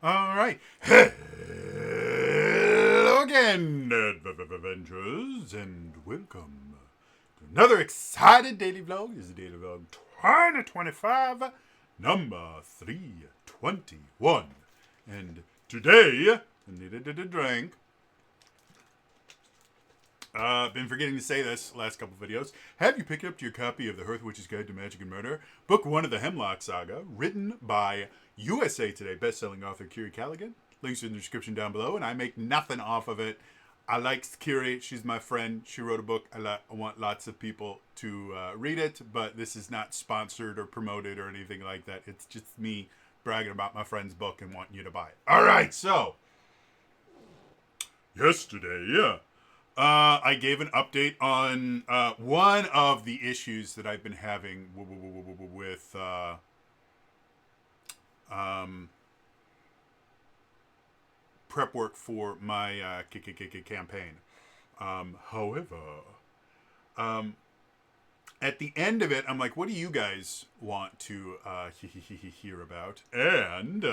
All right. Hello again, adventurers, and welcome to another excited daily vlog. This is the daily vlog 2025, number 321. And today, I needed a drink. Been forgetting to say this last couple videos. Have you picked up your copy of The Hearth Witch's Guide to Magic and Murder, Book 1 of the Hemlock Saga, written by USA Today best-selling author Kiri? Links in the description down below, and I make nothing off of it. I like Kiri. She's my friend. She wrote a book. I want lots of people to read it, but this is not sponsored or promoted or anything like that. It's just me bragging about my friend's book and wanting you to buy it. All right, so yesterday, I gave an update on one of the issues that I've been having with prep work for my campaign. However, at the end of it, I'm like, what do you guys want to hear about? And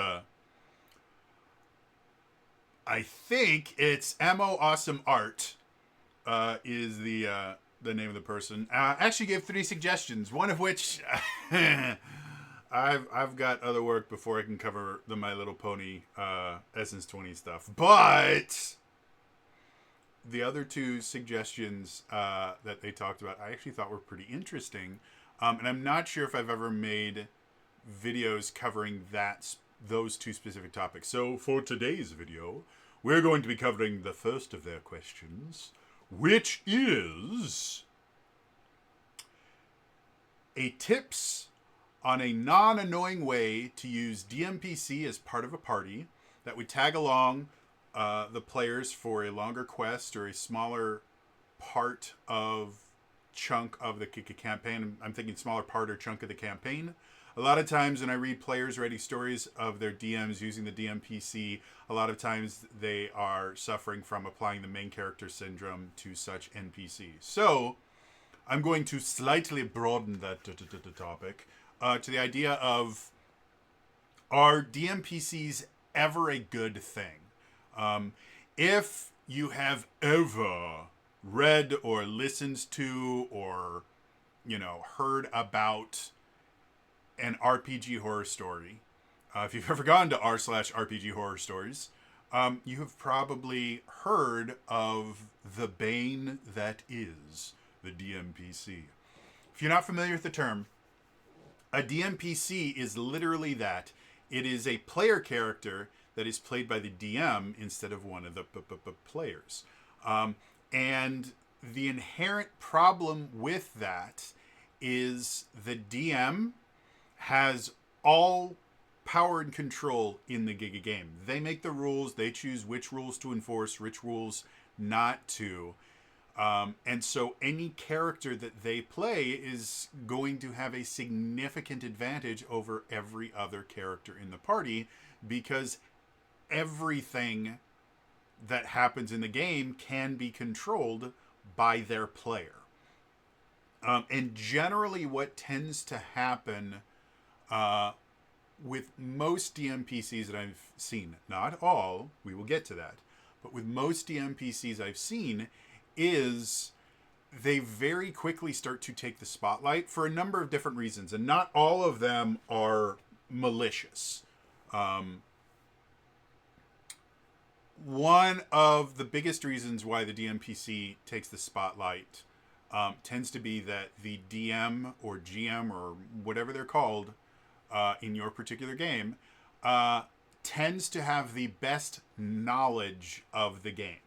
I think it's Ammo Awesome Art is the name of the person. Actually gave 3 suggestions, one of which I've got other work before I can cover the My Little Pony Essence 20 stuff. But the other 2 suggestions that they talked about, I actually thought were pretty interesting. And I'm not sure if I've ever made videos covering those 2 specific topics. So for today's video, we're going to be covering the first of their questions, which is a tips on a non-annoying way to use DMPC as part of a party that would tag along the players for a longer quest or a smaller part of chunk of the campaign. I'm thinking smaller part or chunk of the campaign. A lot of times when I read players writing stories of their DMs using the DMPC, a lot of times they are suffering from applying the main character syndrome to such NPCs. So I'm going to slightly broaden that topic to the idea of, are DMPCs ever a good thing? If you have ever read or listened to or, heard about an RPG horror story, if you've ever gone to r/RPG horror stories, you have probably heard of the bane that is the DMPC. If you're not familiar with the term, a DMPC is literally that. It is a player character that is played by the DM instead of one of the players. And the inherent problem with that is the DM has all power and control in the game. They make the rules. They choose which rules to enforce, which rules not to. And so any character that they play is going to have a significant advantage over every other character in the party, because everything that happens in the game can be controlled by their player. And generally what tends to happen with most DMPCs that I've seen, not all, we will get to that, but with most DMPCs I've seen, is they very quickly start to take the spotlight for a number of different reasons, and not all of them are malicious. One of the biggest reasons why the DMPC takes the spotlight tends to be that the DM or GM or whatever they're called in your particular game tends to have the best knowledge of the game.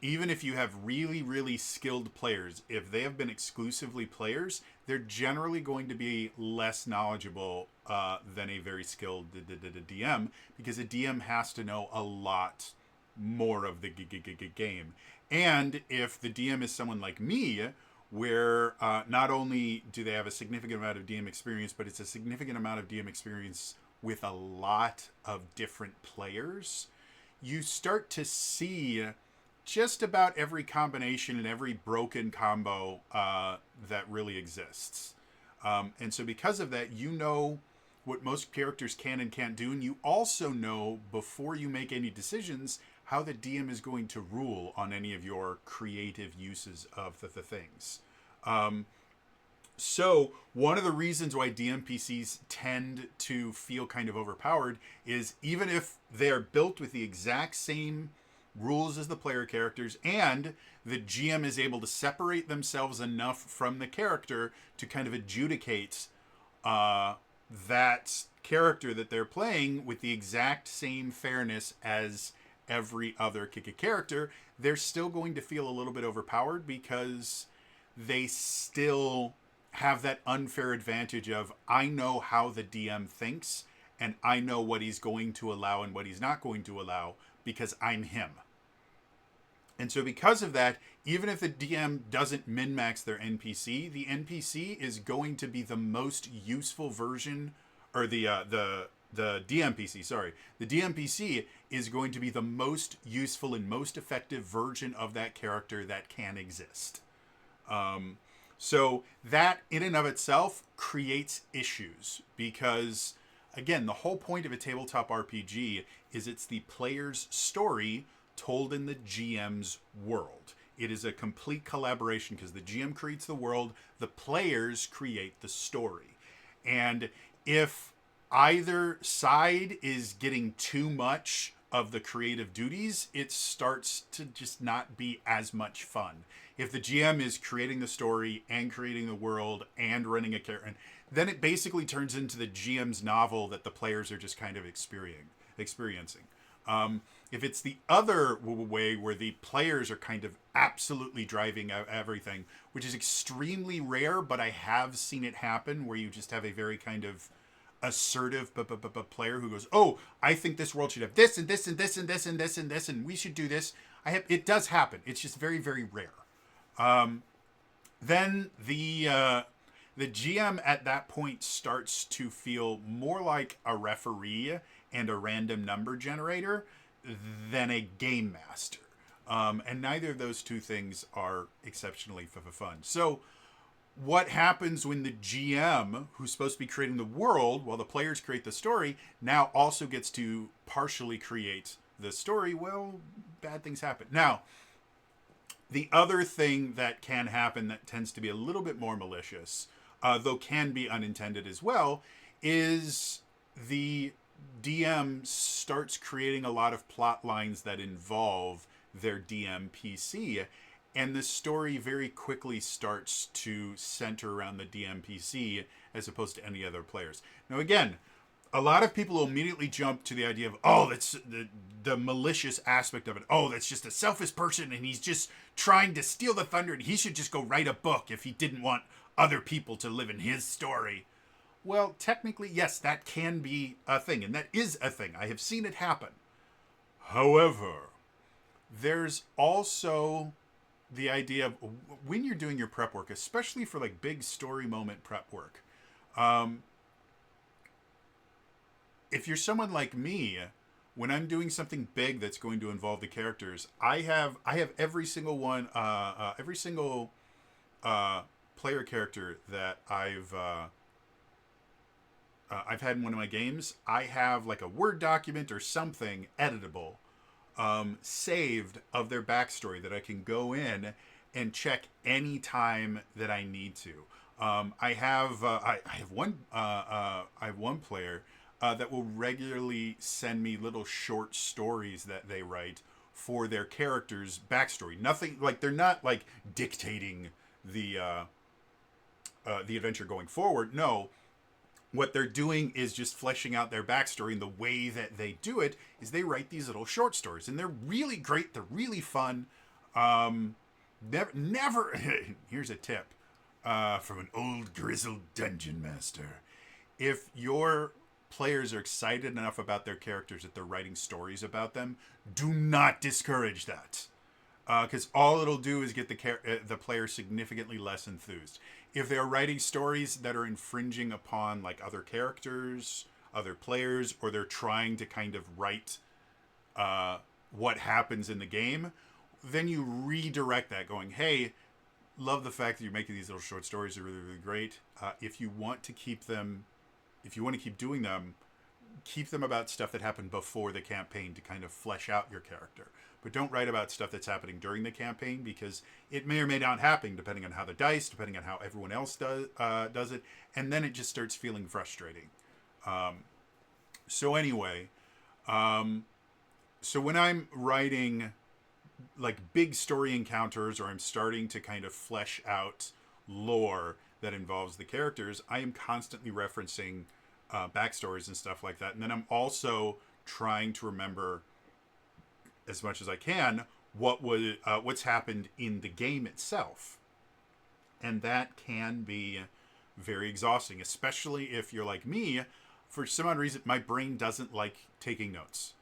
Even if you have really, really skilled players, if they have been exclusively players, they're generally going to be less knowledgeable than a very skilled DM, because a DM has to know a lot more of the game. And if the DM is someone like me, where not only do they have a significant amount of DM experience, but it's a significant amount of DM experience with a lot of different players, you start to see just about every combination and every broken combo that really exists. And so because of that, what most characters can and can't do, and you also know before you make any decisions how the DM is going to rule on any of your creative uses of the things. So one of the reasons why DMPCs tend to feel kind of overpowered is even if they're built with the exact same rules as the player characters, and the GM is able to separate themselves enough from the character to kind of adjudicate that character that they're playing with the exact same fairness as every other character, they're still going to feel a little bit overpowered because they still have that unfair advantage of, I know how the DM thinks and I know what he's going to allow and what he's not going to allow because I'm him. And so because of that, even if the DM doesn't min-max their NPC, the NPC is going to be the most useful version, or the DMPC, sorry. The DMPC is going to be the most useful and most effective version of that character that can exist. So that in and of itself creates issues because, again, the whole point of a tabletop RPG is it's the player's story told in the GM's world. It is a complete collaboration because the GM creates the world, the players create the story. And if either side is getting too much of the creative duties, it starts to just not be as much fun. If the GM is creating the story and creating the world and running a character, then it basically turns into the GM's novel that the players are just kind of experiencing. If it's the other way where the players are kind of absolutely driving everything, which is extremely rare, but I have seen it happen where you just have a very kind of assertive player who goes, oh, I think this world should have this and this and this and this and this and this and we should do this. It does happen. It's just very, very rare. Then the GM at that point starts to feel more like a referee and a random number generator than a game master. And neither of those two things are exceptionally fun. So what happens when the GM, who's supposed to be creating the world while the players create the story, now also gets to partially create the story? Well, bad things happen. Now, the other thing that can happen that tends to be a little bit more malicious, though can be unintended as well, is the DM starts creating a lot of plot lines that involve their DMPC, and the story very quickly starts to center around the DMPC as opposed to any other players. Now, again, a lot of people will immediately jump to the idea of, oh, that's the malicious aspect of it. Oh, that's just a selfish person and he's just trying to steal the thunder and he should just go write a book if he didn't want other people to live in his story. Well, technically, yes, that can be a thing, and that is a thing. I have seen it happen. However, there's also the idea of when you're doing your prep work, especially for like big story moment prep work, if you're someone like me, when I'm doing something big that's going to involve the characters, I have every single one, every single player character that I've had in one of my games. I have like a Word document or something editable, saved of their backstory that I can go in and check any time that I need to. I have one player that will regularly send me little short stories that they write for their characters' backstory. Nothing like they're not like dictating the adventure going forward. No, what they're doing is just fleshing out their backstory, and the way that they do it is they write these little short stories, and they're really great. They're really fun. Never. Here's a tip from an old grizzled dungeon master: if your players are excited enough about their characters that they're writing stories about them, do not discourage that. Because all it'll do is get the player significantly less enthused. If they're writing stories that are infringing upon like other characters, other players, or they're trying to kind of write what happens in the game, then you redirect that going, hey, love the fact that you're making these little short stories. They're really, really great. If you want to keep them if you want to keep doing them, keep them about stuff that happened before the campaign to kind of flesh out your character. But don't write about stuff that's happening during the campaign, because it may or may not happen depending on how the dice, depending on how everyone else does it, and then it just starts feeling frustrating. So anyway, so when I'm writing like big story encounters, or I'm starting to kind of flesh out lore that involves the characters, I am constantly referencing backstories and stuff like that. And then I'm also trying to remember as much as I can what's happened in the game itself. And that can be very exhausting, especially if you're like me. For some odd reason, my brain doesn't like taking notes.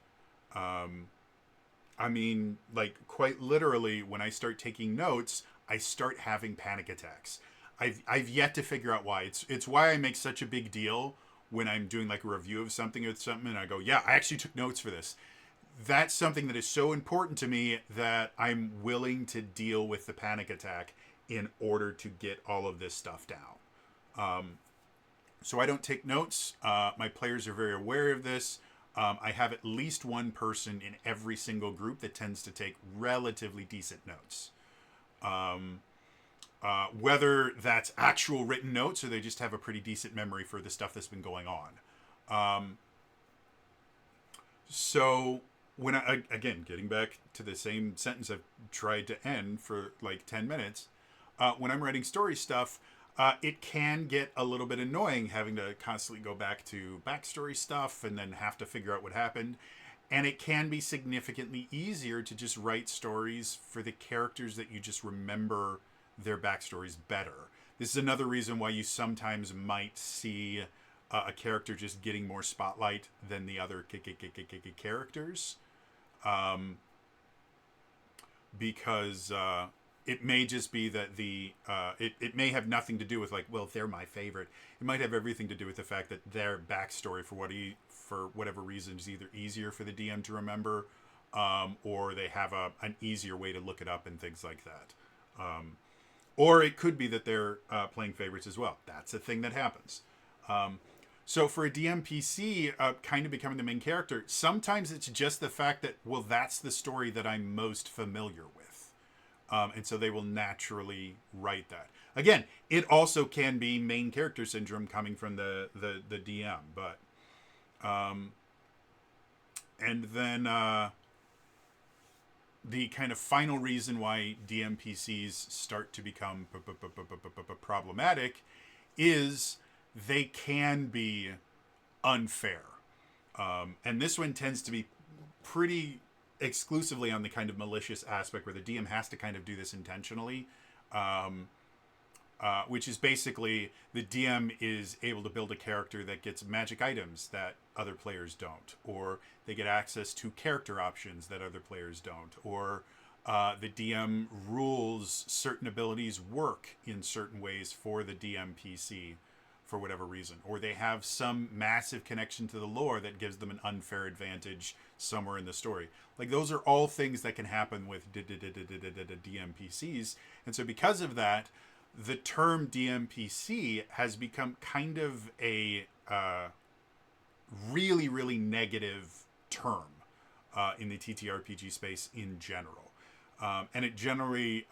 I mean, like, quite literally, when I start taking notes, I start having panic attacks. I've yet to figure out why. It's why I make such a big deal when I'm doing like a review of something or something, and I go, yeah, I actually took notes for this. That's something that is so important to me that I'm willing to deal with the panic attack in order to get all of this stuff down. So I don't take notes. My players are very aware of this. I have at least one person in every single group that tends to take relatively decent notes. Whether that's actual written notes or they just have a pretty decent memory for the stuff that's been going on. So when again, getting back to the same sentence I've tried to end for like 10 minutes, when I'm writing story stuff, it can get a little bit annoying having to constantly go back to backstory stuff and then have to figure out what happened. And it can be significantly easier to just write stories for the characters that you just remember their backstories better. This is another reason why you sometimes might see a character just getting more spotlight than the other characters. Because it may just be that it may have nothing to do with like, well, they're my favorite. It might have everything to do with the fact that their backstory for whatever reason is either easier for the DM to remember, or they have an easier way to look it up and things like that. Or it could be that they're playing favorites as well. That's a thing that happens. So for a DMPC kind of becoming the main character, sometimes it's just the fact that, well, that's the story that I'm most familiar with. And so they will naturally write that. Again, it also can be main character syndrome coming from the DM. But and then the kind of final reason why DMPCs start to become problematic is they can be unfair. And this one tends to be pretty exclusively on the kind of malicious aspect where the DM has to kind of do this intentionally. Which is basically the DM is able to build a character that gets magic items that other players don't, or they get access to character options that other players don't, or the DM rules certain abilities work in certain ways for the DMPC for whatever reason, or they have some massive connection to the lore that gives them an unfair advantage somewhere in the story. Like, those are all things that can happen with DMPCs, and so because of that, the term DMPC has become kind of a really, really negative term in the TTRPG space in general. And it generally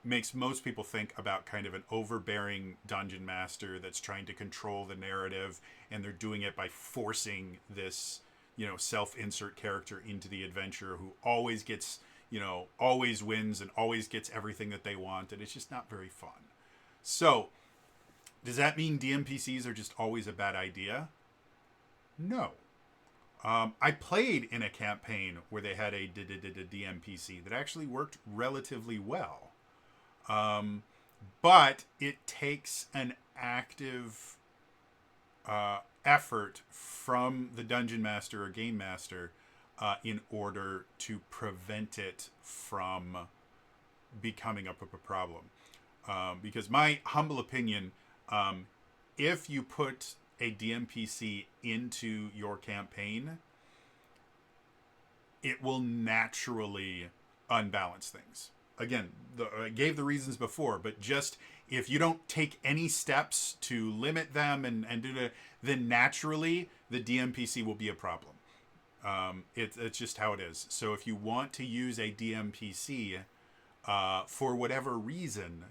makes most people think about kind of an overbearing dungeon master that's trying to control the narrative, and they're doing it by forcing this, self-insert character into the adventure who always gets, always wins and always gets everything that they want, and it's just not very fun. So, does that mean DMPCs are just always a bad idea? No. I played in a campaign where they had a DMPC that actually worked relatively well. But it takes an active effort from the dungeon master or game master in order to prevent it from becoming a problem. Because my humble opinion, if you put a DMPC into your campaign, it will naturally unbalance things. again, I gave the reasons before, but just if you don't take any steps to limit them and do the, then naturally the DMPC will be a problem. It's just how it is. So if you want to use a DMPC for whatever reason,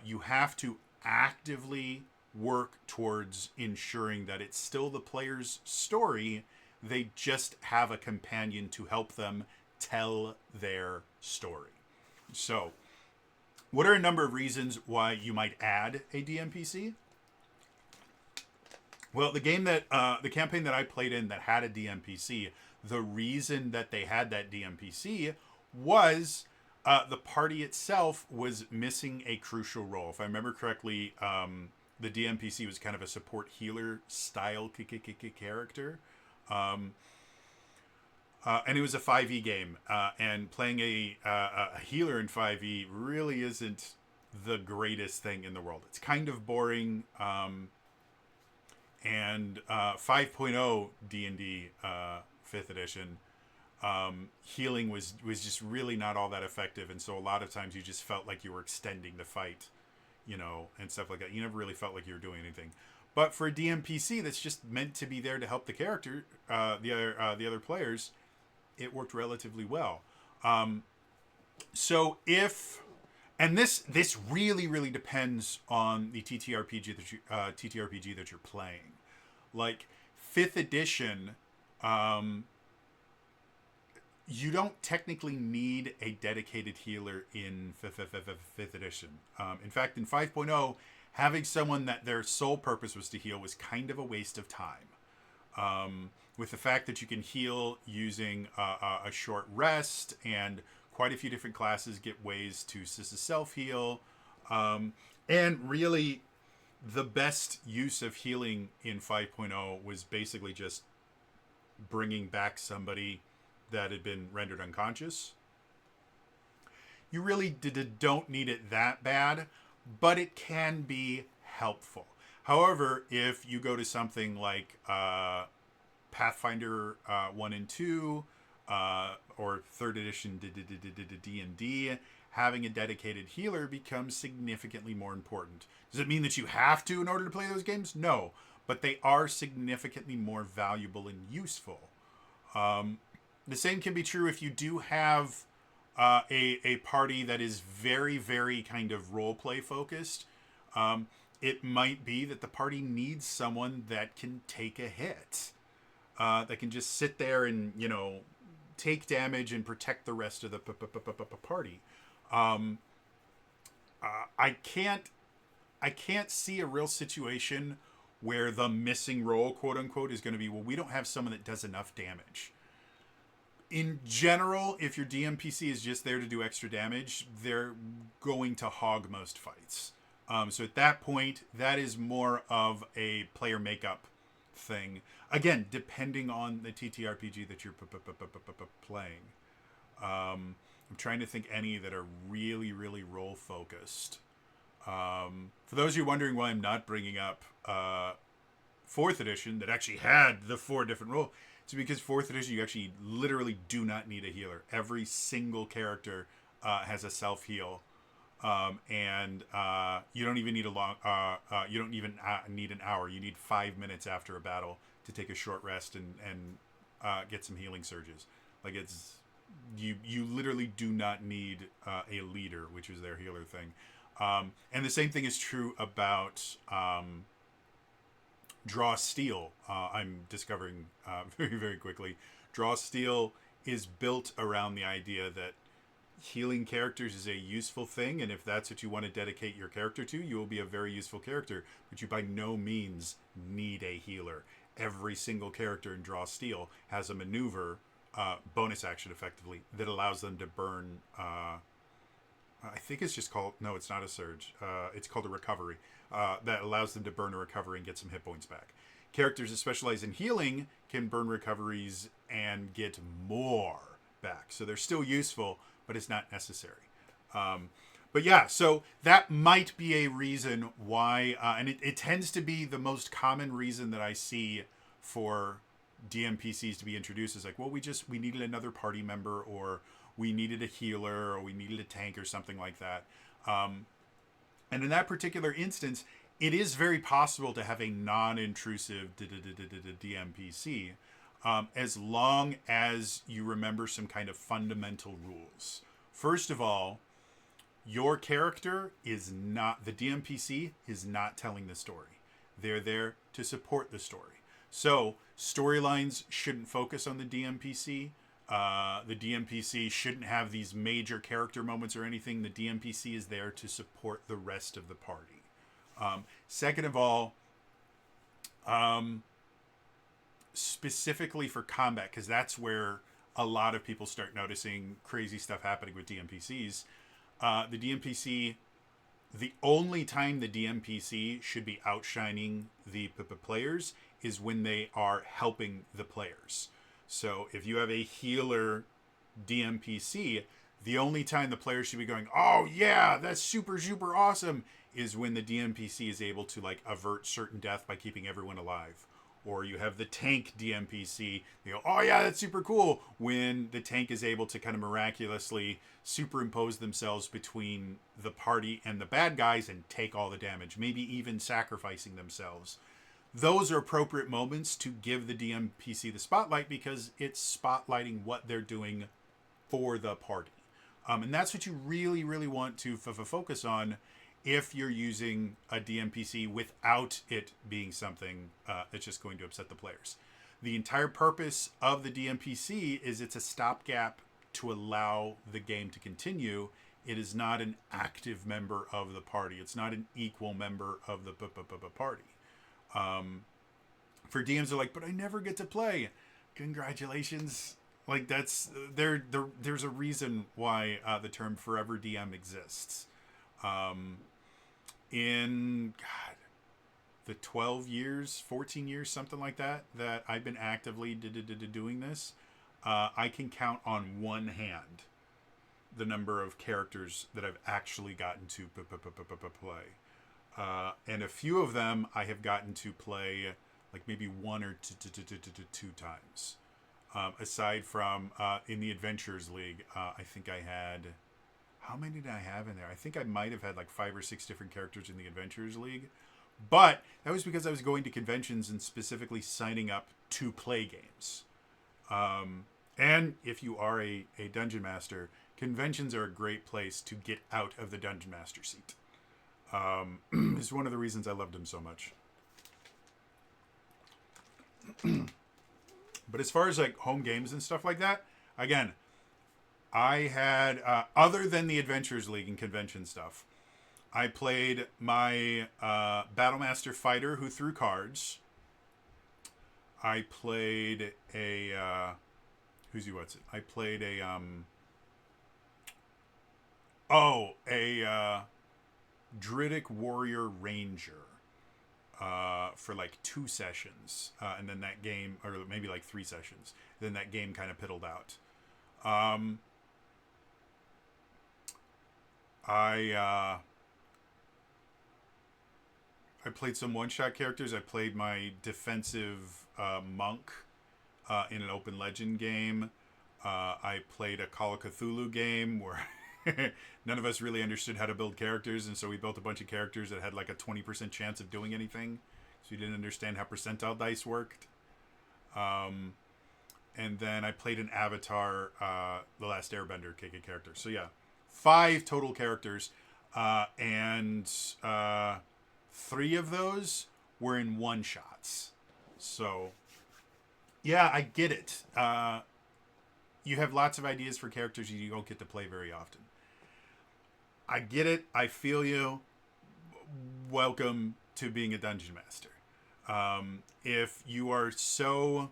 you have to actively work towards ensuring that it's still the player's story. They just have a companion to help them tell their story. So, what are a number of reasons why you might add a DMPC? Well, the campaign that I played in that had a DMPC, the reason that they had that DMPC was the party itself was missing a crucial role. If I remember correctly, the DMPC was kind of a support healer style character. And it was a 5e game, and playing a healer in 5e really isn't the greatest thing in the world. It's kind of boring, and 5.0 D&D 5th edition, healing was just really not all that effective, and so a lot of times you just felt like you were extending the fight, and stuff like that. You never really felt like you were doing anything. But for a DMPC that's just meant to be there to help the character, the other players, it worked relatively well. So if, and this really depends on the TTRPG that you're playing. Like 5th edition, you don't technically need a dedicated healer in 5th edition. In fact, in 5.0, having someone that their sole purpose was to heal was kind of a waste of time. With the fact that you can heal using a short rest, and quite a few different classes get ways to self-heal. And really, the best use of healing in 5.0 was basically just bringing back somebody that had been rendered unconscious. You really don't need it that bad, but it can be helpful. However, if you go to something like Pathfinder 1 and 2 or 3rd edition D&D, having a dedicated healer becomes significantly more important. Does it mean that you have to in order to play those games? No, but they are significantly more valuable and useful. The same can be true if you do have a party that is very kind of role play focused. It might be that the party needs someone that can take a hit, that can just sit there and take damage and protect the rest of the party. I can't see a real situation where the missing role, quote unquote, is going to be, well, we don't have someone that does enough damage. In general, if your DMPC is just there to do extra damage, they're going to hog most fights. So at that point, that is more of a player makeup thing. Again, depending on the TTRPG that you're playing. I'm trying to think any that are really role focused. For those of you wondering why I'm not bringing up 4th edition that actually had the 4 different roles, it's because 4th edition you actually literally do not need a healer. Every single character has a self heal, and you don't even need you don't even need an hour. You need 5 minutes after a battle to take a short rest and get some healing surges. Like it's you literally do not need a leader, which is their healer thing. And the same thing is true about Draw Steel. I'm discovering very quickly. Draw Steel is built around the idea that healing characters is a useful thing, and if that's what you want to dedicate your character to, you will be a very useful character, but you by no means need a healer. Every single character in Draw Steel has a maneuver, bonus action effectively, that allows them to burn, I think it's just called, no, it's not a surge, it's called a recovery, that allows them to burn a recovery and get some hit points back. Characters that specialize in healing can burn recoveries and get more back, so they're still useful, but it's not necessary. But yeah, so that might be a reason why, and it tends to be the most common reason that I see for DMPCs to be introduced is like, well, we needed another party member, or we needed a healer or we needed a tank or something like that. And in that particular instance, it is very possible to have a non-intrusive DMPC, as long as you remember some kind of fundamental rules. First of all, your character is not, the DMPC is not telling the story. They're there to support the story. So storylines shouldn't focus on the DMPC. The DMPC shouldn't have these major character moments or anything. The DMPC is there to support the rest of the party. Second of all, specifically for combat, because that's where a lot of people start noticing crazy stuff happening with DMPCs. The DMPC, the only time the DMPC should be outshining the players is when they are helping the players. So if you have a healer DMPC, the only time the players should be going, oh yeah, that's super, super awesome, is when the DMPC is able to like avert certain death by keeping everyone alive. Or you have the tank DMPC, you go, oh yeah, that's super cool, when the tank is able to kind of miraculously superimpose themselves between the party and the bad guys and take all the damage, maybe even sacrificing themselves. Those are appropriate moments to give the DMPC the spotlight because it's spotlighting what they're doing for the party. And that's what you really, really want to focus on if you're using a DMPC without it being something that's just going to upset the players. The entire purpose of the DMPC is it's a stopgap to allow the game to continue. It is not an active member of the party. It's not an equal member of the party. For DMs are like, but I never get to play. Congratulations. Like there's a reason why the term forever DM exists. In the 12 years, 14 years, something like that I've been actively doing this, I can count on one hand the number of characters that I've actually gotten to play. And a few of them I have gotten to play like maybe one or two times. Aside from in the Adventures League, I think I had... How many did I have in there? I think I might have had like 5 or 6 different characters in the Adventures League. But that was because I was going to conventions and specifically signing up to play games. And if you are a Dungeon Master, conventions are a great place to get out of the Dungeon Master seat. It's one of the reasons I loved them so much. But as far as like home games and stuff like that, again, I had, other than the Adventures League and convention stuff, I played my Battlemaster fighter who threw cards. I played a, I played a Druidic Warrior Ranger for like 2 sessions. And then that game, or maybe like 3 sessions. Then that game kind of piddled out. I played some one-shot characters. I played my defensive monk in an open legend game. I played a Call of Cthulhu game where none of us really understood how to build characters, and so we built a bunch of characters that had like a 20% chance of doing anything. So we didn't understand how percentile dice worked. And then I played an Avatar, The Last Airbender KK character. So yeah, 5 total characters, and 3 of those were in one-shots. So yeah, I get it. You have lots of ideas for characters you don't get to play very often. I get it. I feel you. Welcome to being a Dungeon Master. If you're so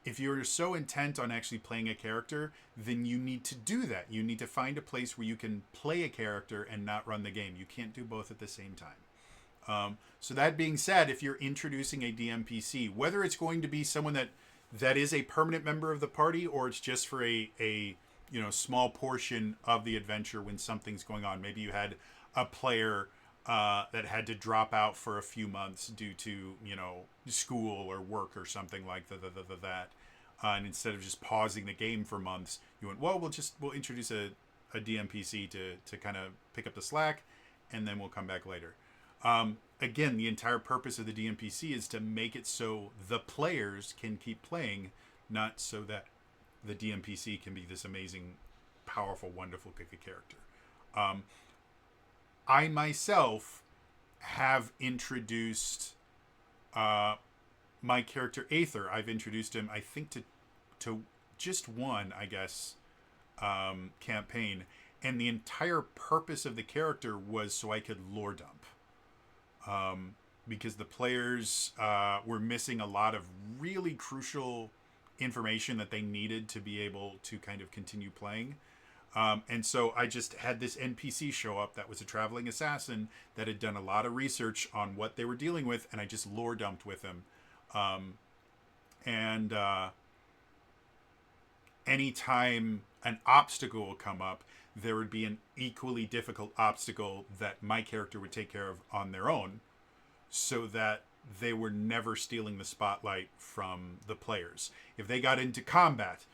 intent on actually playing a character, then you need to do that. You need to find a place where you can play a character and not run the game. You can't do both at the same time. So that being said, if you're introducing a DMPC, whether it's going to be someone that is a permanent member of the party, or it's just for a small portion of the adventure when something's going on. Maybe you had a player that had to drop out for a few months due to school or work or something like that. and instead of just pausing the game for months, you went, well, we'll introduce a DMPC to kind of pick up the slack, and then we'll come back later. Again, the entire purpose of the DMPC is to make it so the players can keep playing, not so that the DMPC can be this amazing, powerful, wonderful character. I myself have introduced my character Aether. I've introduced him, I think, to just one, I guess, campaign, and the entire purpose of the character was so I could lore dump. Because the players were missing a lot of really crucial information that they needed to be able to kind of continue playing. And so I just had this NPC show up that was a traveling assassin that had done a lot of research on what they were dealing with, and I just lore dumped with him. Anytime an obstacle would come up, there would be an equally difficult obstacle that my character would take care of on their own, so that they were never stealing the spotlight from the players. If they got into combat,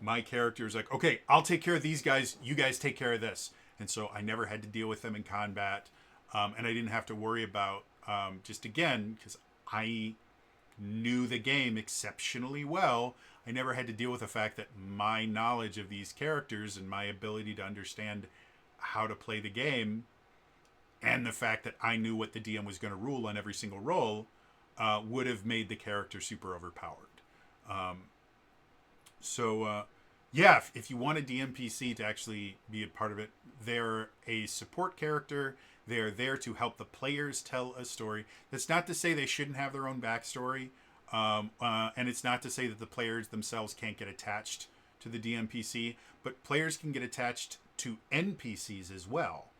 my character is like, okay, I'll take care of these guys, you guys take care of this. And so I never had to deal with them in combat, and I didn't have to worry about, just again, because I knew the game exceptionally well, I never had to deal with the fact that my knowledge of these characters and my ability to understand how to play the game, and the fact that I knew what the DM was going to rule on every single roll, would have made the character super overpowered. Yeah, if you want a DMPC to actually be a part of it, they're a support character. They're there to help the players tell a story. That's not to say they shouldn't have their own backstory. And it's not to say that the players themselves can't get attached to the DMPC, but players can get attached to NPCs as well,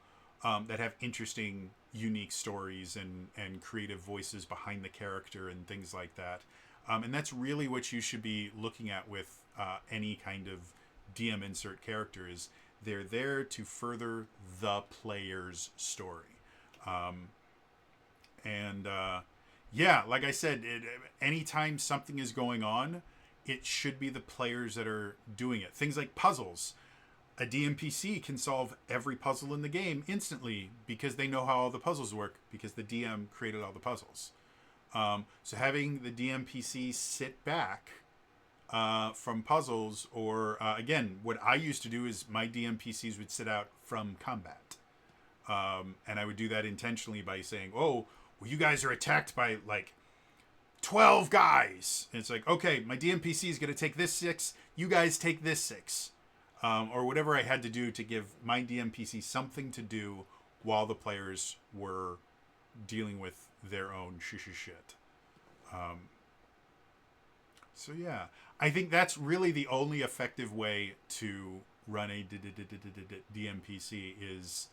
that have interesting, unique stories and creative voices behind the character and things like that. And that's really what you should be looking at with any kind of DM insert character, is they're there to further the player's story. Yeah, like I said, anytime something is going on, it should be the players that are doing it. Things like puzzles. A DMPC can solve every puzzle in the game instantly because they know how all the puzzles work, because the DM created all the puzzles. So having the DMPC sit back from puzzles, or again, what I used to do is my DMPCs would sit out from combat. And I would do that intentionally by saying, oh, well, you guys are attacked by like 12 guys. And it's like, okay, my DMPC is going to take this 6. You guys take this 6. Or whatever I had to do to give my DMPC something to do while the players were dealing with their own shit. So yeah, I think that's really the only effective way to run a DMPC, is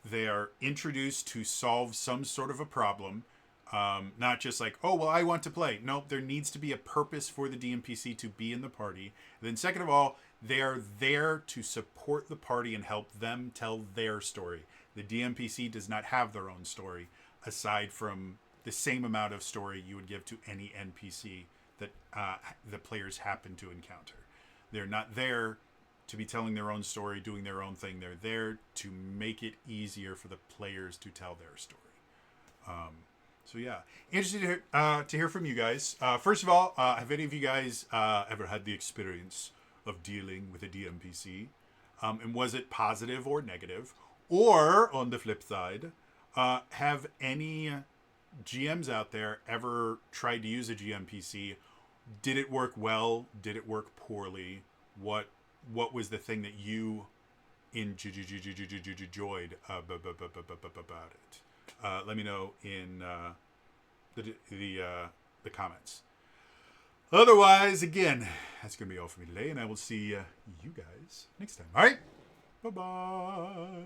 they are introduced to solve some sort of a problem. Not just like, oh, well, I want to play. No, there needs to be a purpose for the DMPC to be in the party. And then second of all, they are there to support the party and help them tell their story. The DMPC does not have their own story, aside from the same amount of story you would give to any NPC that the players happen to encounter. They're not there to be telling their own story, doing their own thing. They're there to make it easier for the players to tell their story. So yeah, interested to hear from you guys. First of all, have any of you guys ever had the experience of dealing with a DMPC? And was it positive or negative? Or, on the flip side, have any GMs out there ever tried to use a GMPC? Did it work well? Did it work poorly? What was the thing that you enjoyed about it? Let me know in the comments. Otherwise, again, that's going to be all for me today, and I will see you guys next time. All right? Bye-bye.